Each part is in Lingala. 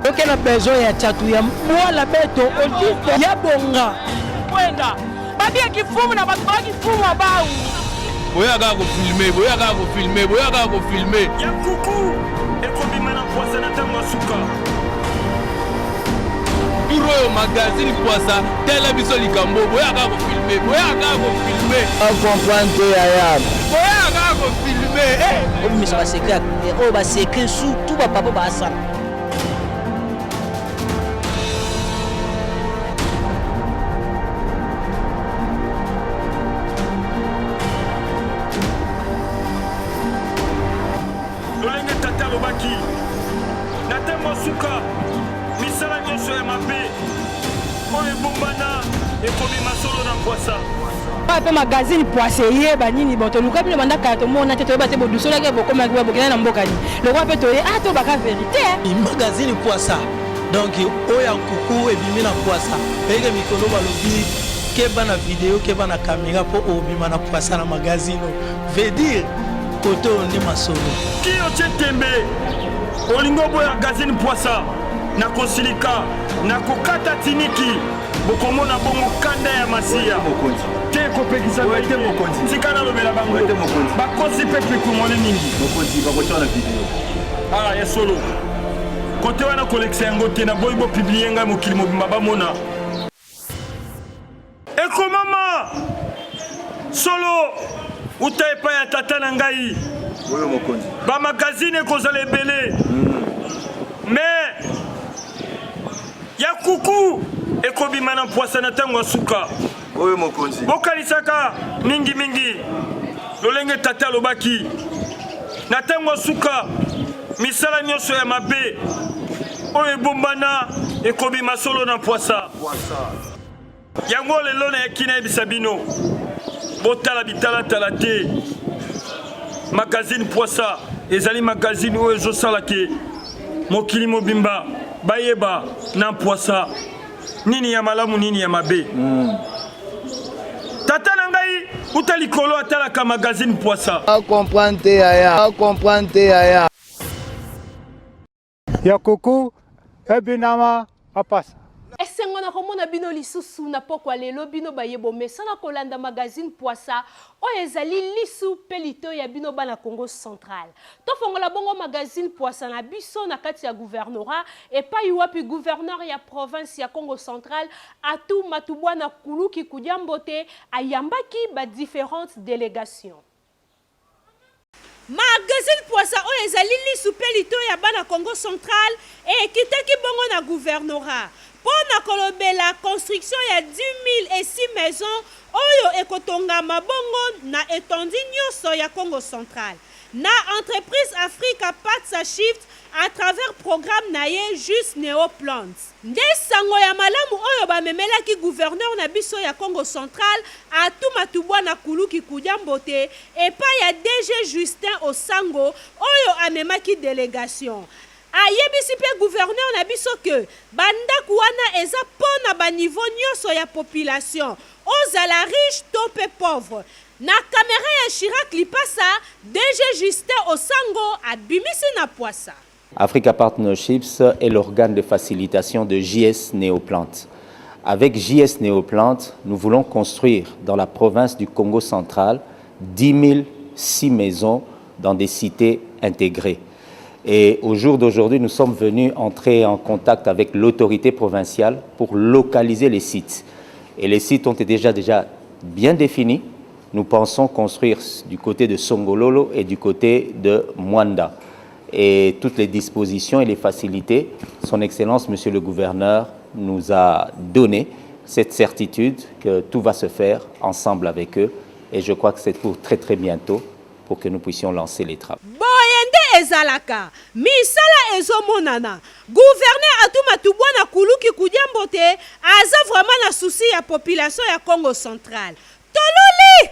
soki na besoin ya chatu ya mwala beto odite ya bonga kwenda babia kifumu na batu ba kifumu abau boya kaka filmer boya kaka filmer boya kaka filmer ya kuku ekobima na poisa na ntango asuka biro yo magazine poisa tele biso likambo boya kaka filmer boya kaka filmer comprendre yaya boya kaka filmer obimisa basecret oyo basecret surtout bapapa basala lolenge tata alobaki na ntango asuka misala nyonso ya mabe oyo ebombana ekobima solo na poisa pe magazine poisse yeba nini boto luka bino bandaka tomona te toyeba te bodusolaki bokomaki bokena na mboka ni lokwa pe toye to baka vérité magazine poisa donc oya kuku ebimi na poisa eke mikolo balobi keba na video keba na caméra po obima na poisa na magazine veut dire koto ndi masolo kio chetembe olingo boya magazine poisa na kosilika na kokata tiniki bokomona bongo kanda ya masiya te kopekisa te mokonzi tika nalobela bango bakosi mpe pikumole mingi mokonzi bakotiwa na video ala ya solo kote wana kolekisa yango te na boyi bopiblie ngai mokili mobimba bamona ekomama solo uta epai ya tata na ngai bamagazine ekozala ebele mais ya kuku ekobima na poisa na ntango asuka oyo mokonzi bokalisaka mingi lolenge tata alobaki na ntango asuka misala nyonso ya mabe oyo ebombana ekobima solo na poisa yango lelo nayaki nayebisa bino botala bitalatala te magazine poisa ezali magazine oyo ezosala ke mokili mobimba bayeba na poisa nini ya malamu nini ya mabe tata na ngai uta likolo atalaka magazine poisa comprendre yaya ya kuku ebinama apasa esengo na komona bino lisusu na pokwa lelo bino bayebo mesana kolanda magazine poisa oyo ezali lisu pe lito ya bino bana Congo central tofongola bongo magazine poisa na biso na kati ya gouvernorat epai wapi gouverneur ya province ya Congo central atu matubwana kuluki kujambote ayambaki ba différentes délégations. Magazine poisa oyo ezali lisu pe lito ya bana Congo central ekitaki bongo na gouvernorat pour la construction il y a 10,006 maisons oyo ekotongama bongo na étendue nyonso ya Congo central na entreprise Africa Patsa Shift à travers programme naye juste Neoplant nde sango ya malamu oyo bamemelaki gouverneur na biso ya Congo central atuma tubwana kuluki kujambote epa ya DG Justin Osango oyo amemaki délégation ayebisi pe gouverneur na biso ke bandaku wana eza pona ba niveau nyonso ya population ozala riche to pe pauvre na caméra ya Chirac Lipasa DG Justin Osango abimisi na poisa. Africa Partnerships est l'organe de facilitation de JS Neoplant. Avec JS Neoplant, nous voulons construire dans la province du Congo central 10,006 maisons dans des cités intégrées. Et au jour d'aujourd'hui, nous sommes venus entrer en contact avec l'autorité provinciale pour localiser les sites. Et les sites ont été déjà bien définis. Nous pensons construire du côté de Songololo et du côté de Mwanda. Et toutes les dispositions et les facilités, Son Excellence, Monsieur le Gouverneur, nous a donné cette certitude que tout va se faire ensemble avec eux. Et je crois que c'est pour très bientôt pour que nous puissions lancer les travaux. Ezalaka misala ezomonana gouverneur atuma tubwana kuluki kujambote aza vraiment na souci ya population ya Congo central toluli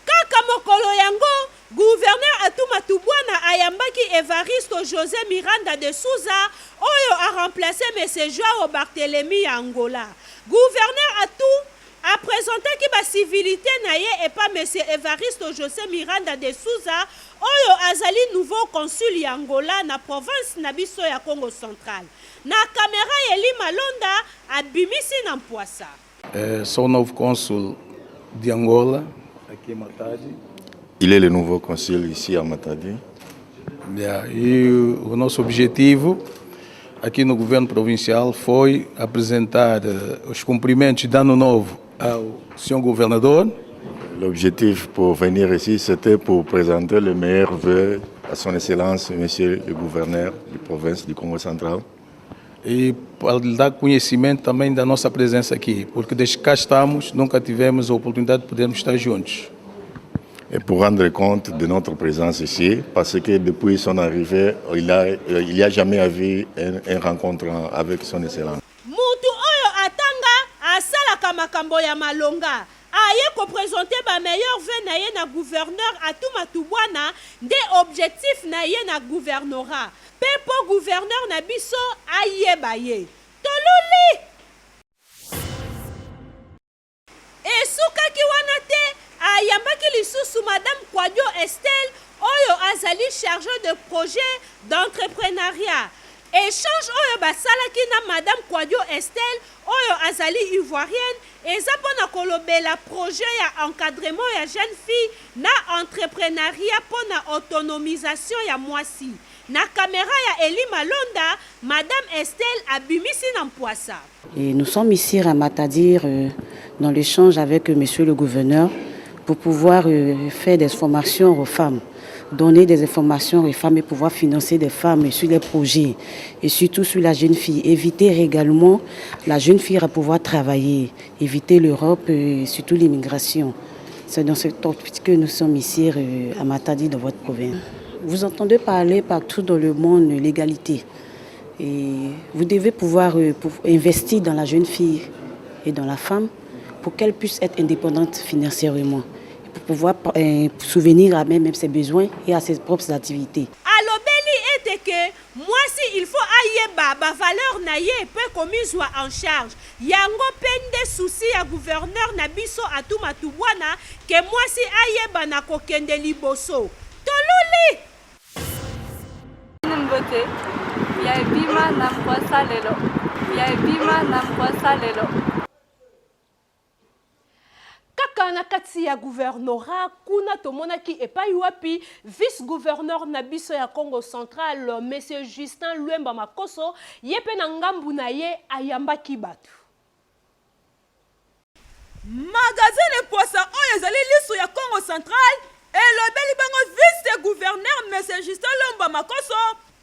kaka mokolo yango gouverneur atuma tubwana ayambaki Evaristo José Miranda de Souza oyo a remplacé M. Joao Barthélemy ya Angola gouverneur atu apresentaki basivilité na ye epa monsieur Evaristo José Miranda de Souza oyo azali nouveau consul ya Angola na province na biso ya Congo Central. Na caméra Eli Malonda abimisi na Mpwasa. Sou o novo cônsul de Angola, aqui em Matadi. Il est le nouveau consul ici à Matadi. E o nosso objetivo aqui no governo provincial foi apresentar os cumprimentos de ano novo ao senhor governador. L'objectif pour venir ici, c'était pour présenter le meilleur vœu à son excellence, monsieur le gouverneur de province du Congo Central. E para lhe dar conhecimento também da nossa presença aqui, porque desde que cá estamos, nunca tivemos a oportunidade de podermos estar juntos. Et pour rendre compte de notre présence ici, parce que depuis son arrivée, il n'y a jamais eu une rencontre avec son excellence. Mutu oyo atanga asalaka makambo ya malonga aye ko présenter ba meilleur vœu na ye na gouverneur Atuma Tubwana nde objectif na ye na gouvernorat. Pepo gouverneur na biso aye baye. Toluli esukaki wana te ayambaki lisusu madame Kwadio Estelle oyo azali chargé de projet d'entrepreneuriat. Échange oyo basalaki na madame Kwadio Estelle oyo azali ivoirienne eza pona kolobela projet ya encadrement ya jeune fille na entrepreneuriat pona autonomisation ya mwasi. Na caméra ya Eli Malonda, madame Estelle abimisi na Mpwasa. Et nous sommes ici à Matadi dans l'échange avec monsieur le gouverneur pour pouvoir faire des formations aux femmes, donner des informations aux femmes et pouvoir financer des femmes sur les projets et surtout sur la jeune fille. Éviter également la jeune fille à pouvoir travailler, éviter l'Europe et surtout l'immigration. C'est dans cette optique que nous sommes ici à Matadi dans votre province. Vous entendez parler partout dans le monde de l'égalité. Et vous devez pouvoir investir dans la jeune fille et dans la femme pour qu'elle puisse être indépendante financièrement, pour pouvoir souvenir à même ses besoins et à ses propres activités. Alobeli était que moi si il faut ayeba ba valeur na ye peut commiswa en charge. Yango pende souci à gouverneur na biso Atuma Tubwana que moi si ayeba na kokende liboso. Toluli Mbote ya bima na Mpwasa lelo ya bima na Mpwasa lelo kaka na kati ya gouvernorat kuna tomonaki epai wapi vice gouverneur na biso ya Congo Central monsieur Justin Luemba Makoso yepe na ngambu na ye ayambaki batu. Magazine Mpwasa oyo ezali lisu ya Congo Central elobeli bango vice gouverneur monsieur Justin Luemba Makoso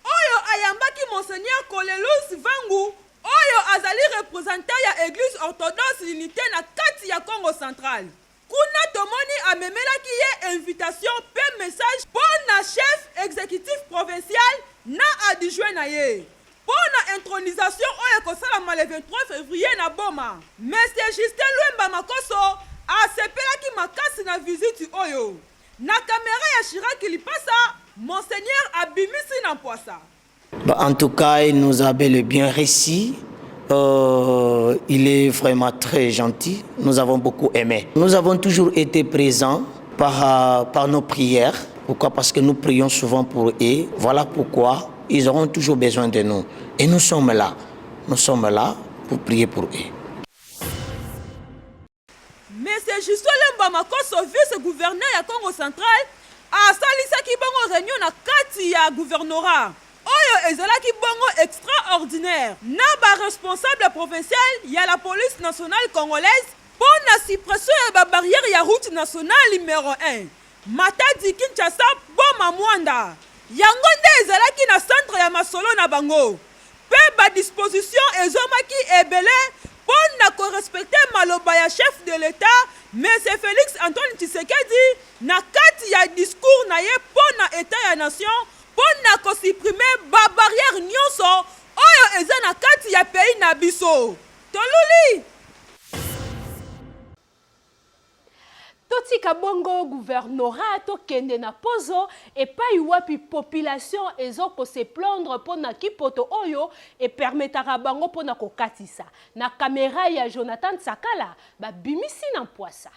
oyo ayambaki monseigneur Kolelus Vangu oyo azali représentant ya église orthodoxe unité na kati ya Congo Central. Kuna tomoni amemelaki ye invitation pe message pour na chef exécutif provincial na adjoint na ye pour na intronisation oyo kosalama le 23 février na Boma. Monsieur Justin Luemba Makoso asepelaki makasi na visite oyo. Na caméra ya Chiraki Lipasa, monseigneur abimisi na Mpwasa. En tout cas, il nous a bel et bien réussi. Il est vraiment très gentil. Nous avons beaucoup aimé. Nous avons toujours été présents par nos prières. Pourquoi? Parce que nous prions souvent pour eux. Voilà pourquoi ils auront toujours besoin de nous. Et nous sommes là. Nous sommes là pour prier pour eux. Monsieur Justin Luemba Makoso, vice-gouverneur ya Congo Central, asalisaki bongo réunion na kati ya gouvernorat. Oyo ezalaki bongo extraordinaire. Na ba responsable provincial ya la police nationale congolaise pour na suppression ya ba barrière ya route nationale numéro 1. Matadi Kinshasa Boma Mwanda. Yango nde ezalaki na centre ya masolo na bango. Pe ba disposition ezomaki ebele pour na correspecter maloba ya chef de l'État, M. Félix Antoine Tshisekedi, na kati ya discours na ye pour na État ya nation, pour na ko supprimer ba barrière nyonso oyo eza na kati ya pays na biso. Toluli totika bongo gouvernorat tokende na pozo epai wapi population ezoko se plaindre pona kipoto oyo e permetara bango pona kokatisa na caméra ya Jonathan Sakala babimisi na Mpwasa.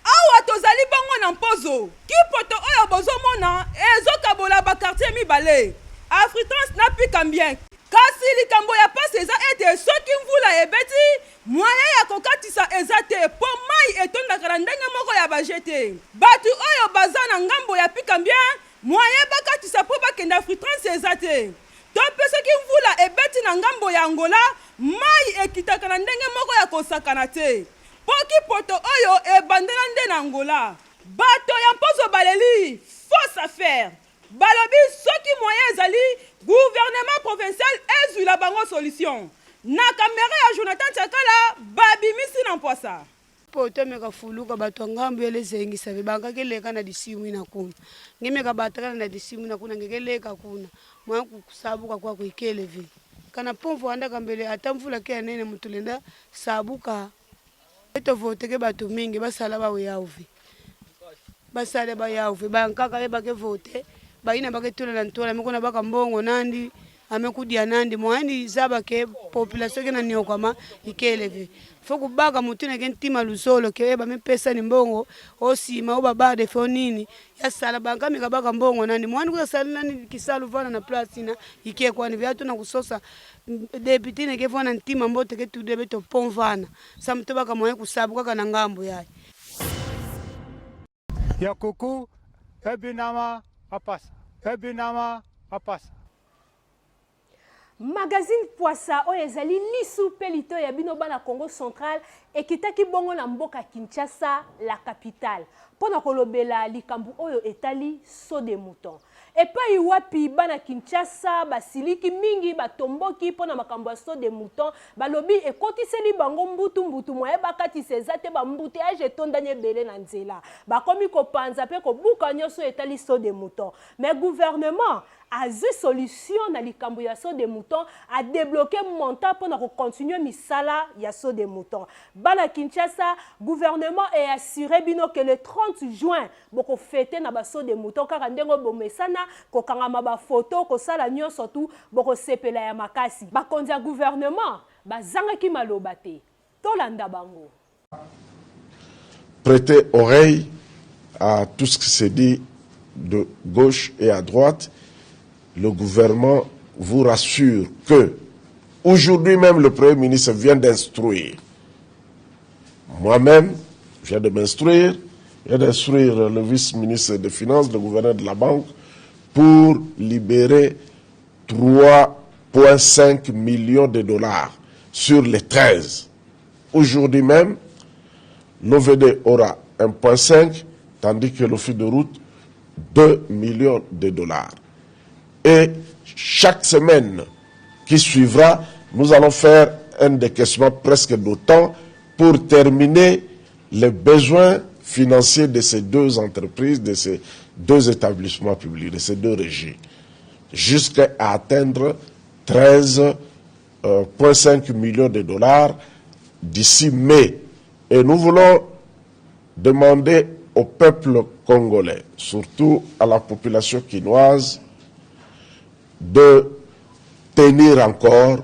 Awa tozali bango na mpozo kipoto oyo bozomona ezokabola bakartier mibale Afritrans na Pikambien kasi likambo ya pasi eza ete soki mvula ebeti moyen ya kokatisa eza te po mai etondaka na ndenge moko ya bajete batu oyo baza na ngambo ya Pikambien moyen bakatisa po bakende Afritrans eza te to mpe soki mvula ebeti na ngambo ya Angola mai ekitaka na ndenge moko ya kosakana te po kipoto oyo ebandela nde na Angola bato ya mpozo baleli fausse affaire balobi soki moyen ezali gouvernement provincial ezwila bango solution na caméra ya Jonathan Sakala babimisi na Mpwasa poto meka fuluka bato ngambo elezengisa bebanga keleka na disimu na kuna ngimeka bataka na disimu na kuna ngekeleka kuna mwa kusabuka kwa kuikeleve kana pomvo anda kambele atamvula ke nene mutulenda sabuka eto vote ke bato mingi basala bawe yauve basala ba yauve bankaka eba ke vote baina baketula na ntola mekona baka mbongo nandi amekudia nandi mwandi zaba ke population ke na niokama ikeleve foku baka mutune ke ntima lusolo ke eba mepesa ni mbongo osima oba bade fo nini ya sala banka meka baka mbongo nandi mwandi kwa sala nani kisalu vana na plasina ike kwa ni viatu na kusosa deputy ne ke vana ntima mbote ke tudebe to ponvana samto baka mwe kusabu kwa na ngambo yaye ya kuku ebinama apasa ebinama apasa Magazine Mpwasa oyo ezali lisu pelito ya bino bana Congo Central ekitaki bongo na mboka Kinshasa la capitale pona kolobela likambu oyo etali saut de mouton epai wapi bana Kinshasa basiliki mingi batomboki pona makambo ya saut de mouton balobi ekotiseli bango mbutu moye bakatisa eza te bambutu ya jetondanye ebele na nzela bakomi kopanza mpe kobuka nyonso etali saut de mouton mais gouvernement azwi solution na likambo ya saut de mouton a débloqué montant pour na continuer misala ya saut de mouton bana Kinshasa gouvernement est assuré bino que le 30 juin boko fêter na ba saut de mouton car ndengo bomesana ko kangama ba photo ko sala nyonso tout boko sepela ya makasi ba kondia gouvernement bazanga ki maloba te tolanda bango prêter oreille à tout ce qui se dit de gauche et à droite. Le gouvernement vous rassure que aujourd'hui même le Premier ministre vient d'instruire. Moi-même, je viens de m'instruire, je viens d'instruire le vice-ministre des Finances, le gouverneur de la Banque, pour libérer 3,5 millions de dollars sur les 13. Aujourd'hui même, l'OVD aura 1,5, tandis que l'office de route, 2 millions de dollars. Et chaque semaine qui suivra, nous allons faire un décaissement presque d'autant pour terminer les besoins financiers de ces deux entreprises, de ces deux établissements publics, de ces deux régies, jusqu'à atteindre 13,5 millions de dollars d'ici mai. Et nous voulons demander au peuple congolais, surtout à la population quinoise, de tenir encore.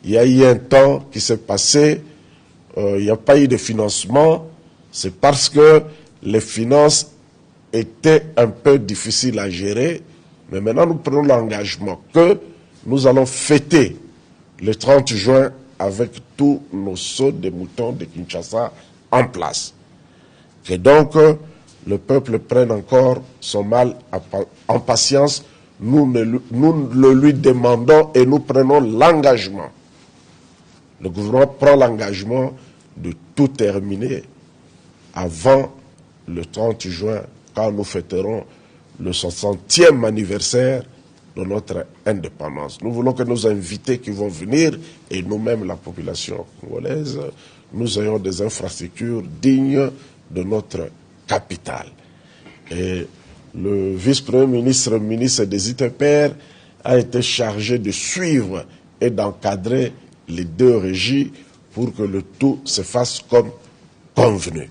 Il y a eu un temps qui s'est passé, il n'y a pas eu de financement, c'est parce que les finances étaient un peu difficiles à gérer, mais maintenant nous prenons l'engagement que nous allons fêter le 30 juin avec tous nos sauts de moutons de Kinshasa en place. Que donc le peuple prenne encore son mal en patience. Nous le lui demandons et nous prenons l'engagement. Le gouvernement prend l'engagement de tout terminer avant le 30 juin, quand nous fêterons le 60e anniversaire de notre indépendance. Nous voulons que nos invités qui vont venir, et nous-mêmes la population congolaise, nous ayons des infrastructures dignes de notre capitale. Et le vice-premier ministre, ministre des ITPR, a été chargé de suivre et d'encadrer les deux régies pour que le tout se fasse comme convenu.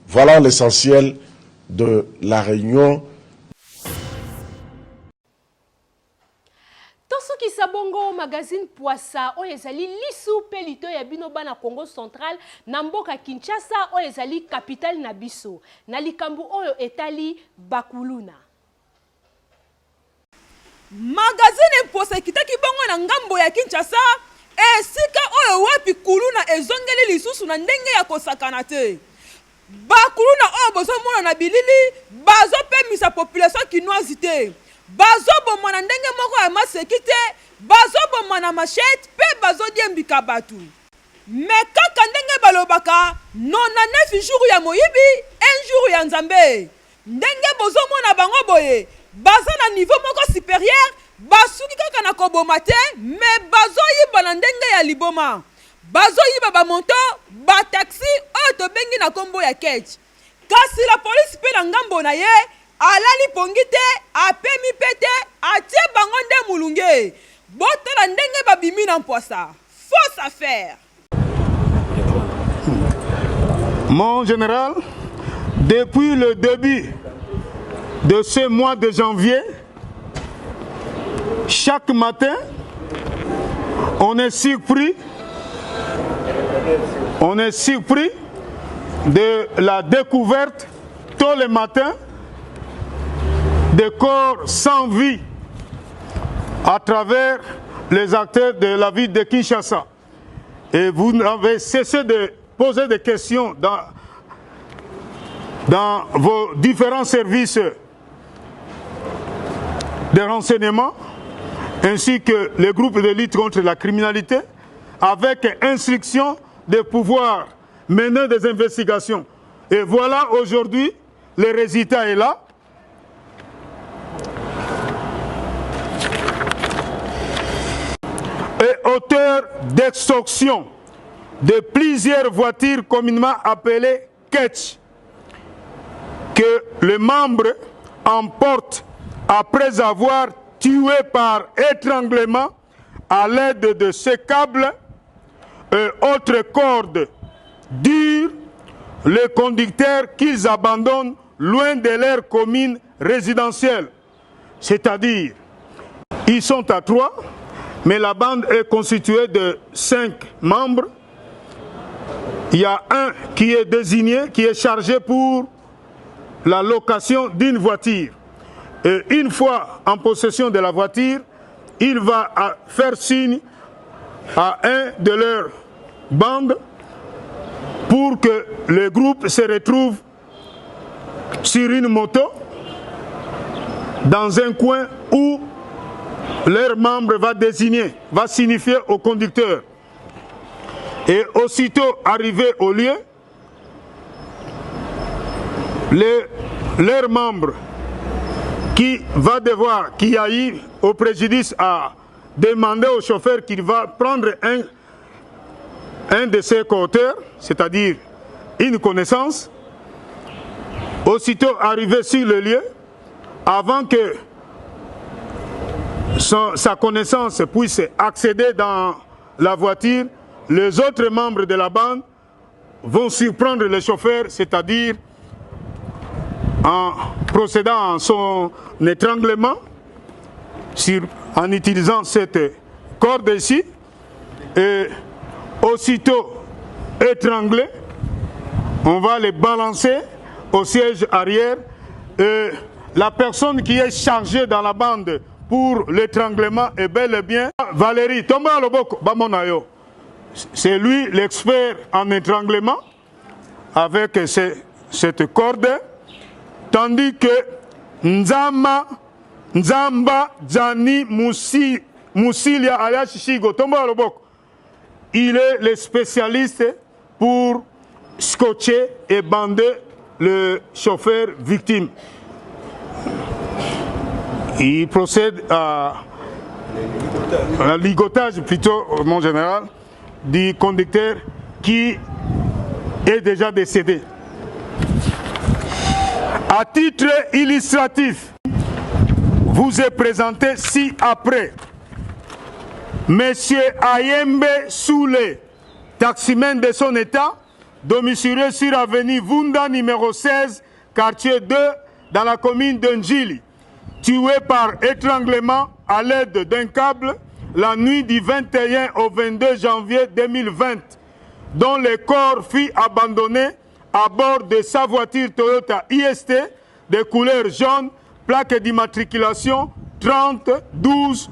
Voilà l'essentiel de la réunion. tosukisa bongo magazine Poissa oyo ezali lisu pe lito ya bino bana Congo central na mboka Kinshasa oyo ezali capitale na biso na likambu oyo etali bakuluna. Magazine Poissa kitaki bongo na ngambo ya Kinshasa esika oyo wapi kuluna ezongeli lisusu na ndenge ya kosakana te. Bakuluna oyo bozomona na bilili bazopemisa population kinoise te. Bazoboma na ndenge moko ya maseki te, bazoboma na machette pe bazodiembika batu. Me kaka ndenge balobaka 99 jours ya moyibi 1 jour ya nzambe. Ndenge bozomona bango boye baza na niveau moko supérieur basuki kaka na koboma te, me bazoyiba na ndenge ya liboma. Bazoyiba ba monto, ba taxi oyo tobengi na kombo ya catch. Kasi la police pe na ngambo na ye alali pongite, apemi pete, atie bango nde mulunge. Botala ndenge babimi na Poissa. Fausse affaire. Mon général, depuis le début de ce mois de janvier, chaque matin, on est surpris de la découverte tôt le matin des corps sans vie à travers les acteurs de la ville de Kinshasa. Et vous n'avez cessé de poser des questions dans vos différents services de renseignement, ainsi que les groupes de lutte contre la criminalité, avec instruction de pouvoir mener des investigations. Et voilà aujourd'hui, le résultat est là. Et auteur d'extorsion de plusieurs voitures communément appelées catch, que le membre emporte après avoir tué par étranglement à l'aide de ces câbles et autres cordes dures les conducteurs qu'ils abandonnent loin de leur commune résidentielle. C'est-à-dire, ils sont à 3, mais la bande est constituée de 5 membres. Il y a un qui est désigné, qui est chargé pour la location d'une voiture. Et une fois en possession de la voiture, il va faire signe à un de leurs bandes pour que le groupe se retrouve sur une moto dans un coin où leur membre va signifier au conducteur. Et aussitôt arrivé au lieu, leur membre qui a eu au préjudice à demander au chauffeur qu'il va prendre un de ses co-auteurs, c'est-à-dire une connaissance, aussitôt arrivé sur le lieu, avant que sa connaissance puisse accéder dans la voiture, les autres membres de la bande vont surprendre le chauffeur, c'est-à-dire en procédant à son étranglement, en utilisant cette corde ici, et aussitôt étranglé, on va les balancer au siège arrière, et la personne qui est chargée dans la bande pour l'étranglement est bel et bien Valérie Tomba Loboko Bamonayo. C'est lui l'expert en étranglement avec cette corde, tandis que Nzamba Djani Moussilia Ayashigo Tomba Loboko, il est le spécialiste pour scotcher et bander le chauffeur victime. Il procède à un ligotage, plutôt, mon général, du conducteur qui est déjà décédé. À titre illustratif, vous est présenté ci-après. Monsieur Ayembe Soule, taximan de son état, domicilié sur avenue Vunda numéro 16, quartier 2, dans la commune de Njili, tué par étranglement à l'aide d'un câble la nuit du 21 au 22 janvier 2020, dont le corps fut abandonné à bord de sa voiture Toyota IST de couleur jaune, plaque d'immatriculation 3012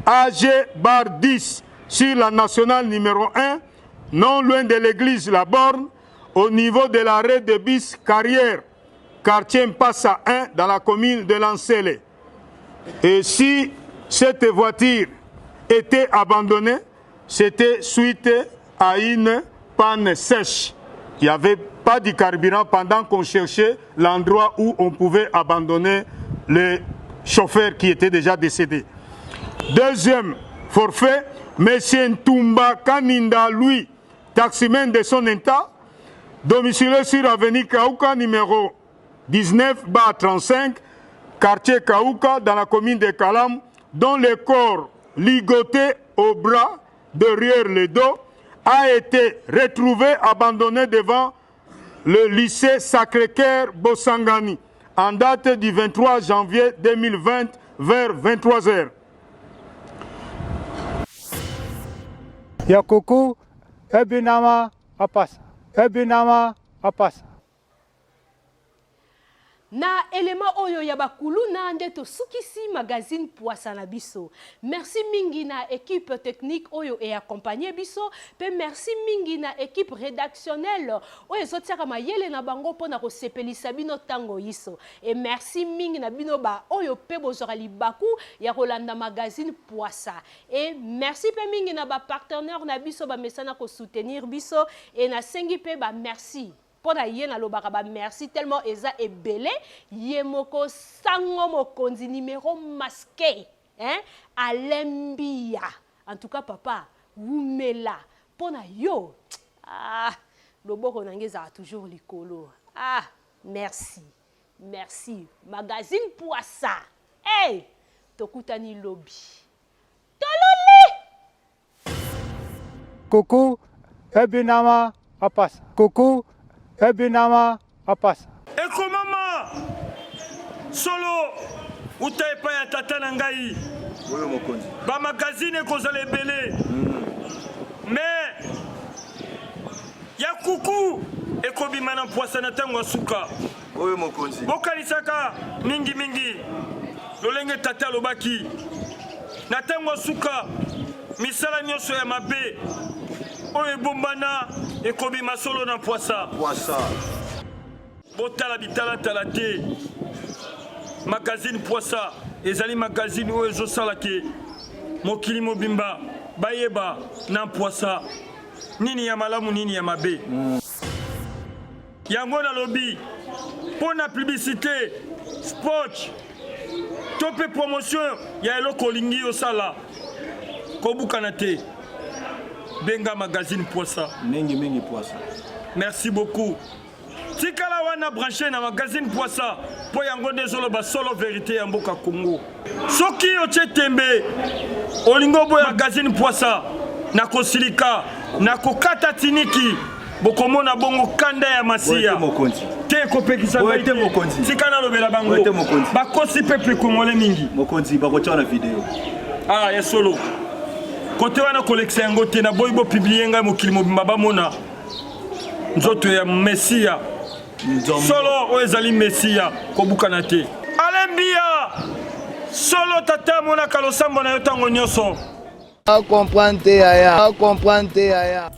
AG-10 sur la nationale numéro 1, non loin de l'église La Borne, au niveau de l'arrêt de bis Carrière, quartier Mpassa 1, dans la commune de Lancélé. Et si cette voiture était abandonnée, c'était suite à une panne sèche. Il n'y avait pas de carburant pendant qu'on cherchait l'endroit où on pouvait abandonner le chauffeur qui était déjà décédé. Deuxième forfait, M. Ntumba Kaninda, lui, taximan de son état, domicilié sur avenue Kaouka numéro 19-35, quartier Kaouka, dans la commune de Kalam, dont le corps ligoté au bras derrière le dos a été retrouvé abandonné devant le lycée Sacré-Cœur Bossangani en date du 23 janvier 2020 vers 23 h. Yakuku ebinama apasa. Ebinama apasa. Na élément oyo ya bakulu na nde tosukisi magazine Poissa na biso. Merci mingi na équipe technique oyo et accompagné biso, pe merci mingi na équipe rédactionnelle oyo zotiaka mayele na bango pona ko sepelisa bino tango yiso. Et merci mingi na bino ba oyo pe bozora libaku ya kolanda magazine Poissa. Et merci pe mingi na ba partenaire na biso ba mesana ko soutenir biso et na sengi pe ba merci. Pour na lobaka ba merci tellement eza ebele yemoko sango mokonzi numéro masqué hein Alembia. En tout cas papa wumela pona yo loboko nangeza toujours likolo. Merci magazine Poissa. Hey tokutani lobby tololi Coucou ebinama apasa. Coucou ebinama apasa. Eko mama solo utepa ya tata na ngai oyo mokonzi ba magazine kozala ebele mais ya kuku ekobima na Poissa na ntango suka oyo mokonzi bokanisaka mingi lolenge tata alobaki na ntango suka misala nyonso ya mabe oyo ebombana ekobima solo na Poissa. Botala bitala te magazine Poissa ezali magazine oyo ezosala ke mokili mobimba bayeba na Poissa nini ya malamu nini ya mabe. Yango na lobby pour na publicité sport tope promotion ya eloko olingi osala kobukana te benga magazine Poissa mingi Poissa. Merci beaucoup. Tikala wana branché na magazine Poissa po yango dezolo ba solo vérité ya mboka Congo. Soki otie tembe olingo boya magazine Poissa na kosilika na kokata tiniki bokomona bongo kanda ya masia te kopekisa baite mokonzi tikana lobela bango bakosi peuple congolais mingi mokonzi bakotia na video ya solo kote wana koleksa yango te na boyi bo publier ngai mokili mobimba bamona nzoto ya Messia solo oyo ezali Messia kobukana te Alembia solo tata monaka losambo na yo ntango nyonso comprendre te yaya